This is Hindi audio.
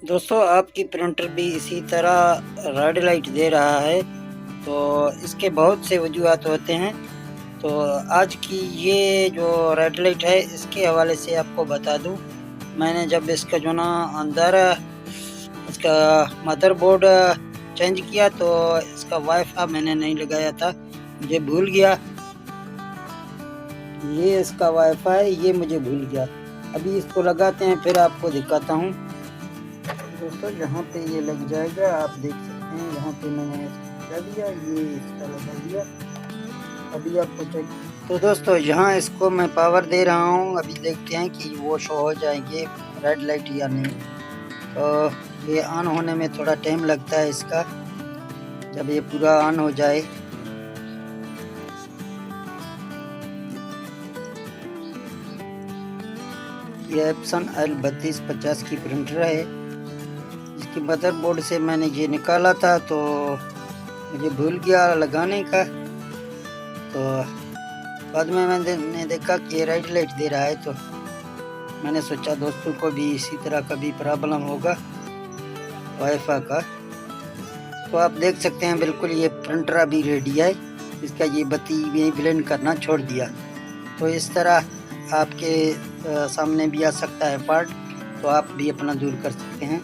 दोस्तों आपकी प्रिंटर भी इसी तरह रेड लाइट दे रहा है, तो इसके बहुत से वजूहात होते हैं। तो आज की ये जो रेड लाइट है इसके हवाले से आपको बता दूं, मैंने जब इसका जो ना अंदर इसका मदरबोर्ड चेंज किया तो इसका वाईफाई मैंने नहीं लगाया था, मुझे भूल गया। ये इसका वाईफाई ये मुझे भूल गया। अभी इसको लगाते हैं फिर आपको दिखाता हूँ। दोस्तों यहाँ पे ये लग जाएगा, आप देख सकते हैं यहाँ पे मैंने लगा दिया, ये इसका लगा दिया। अभी आपको चेक, तो दोस्तों यहाँ इसको मैं पावर दे रहा हूँ, अभी देखते हैं कि वो शो हो जाएंगे रेड लाइट या नहीं। तो ये ऑन होने में थोड़ा टाइम लगता है इसका, जब ये पूरा ऑन हो जाए। ये एप्सन L3250 की प्रिंटर है, इसकी मदरबोर्ड से मैंने ये निकाला था तो मुझे भूल गया लगाने का। तो बाद में मैंने देखा कि ये रेड लाइट दे रहा है, तो मैंने सोचा दोस्तों को भी इसी तरह कभी प्रॉब्लम होगा वाईफाई का। तो आप देख सकते हैं बिल्कुल ये प्रिंटर अभी रेडी है, इसका ये बत्ती भी ब्लेंड करना छोड़ दिया। तो इस तरह आपके सामने भी आ सकता है पार्ट, तो आप भी अपना दूर कर सकते हैं।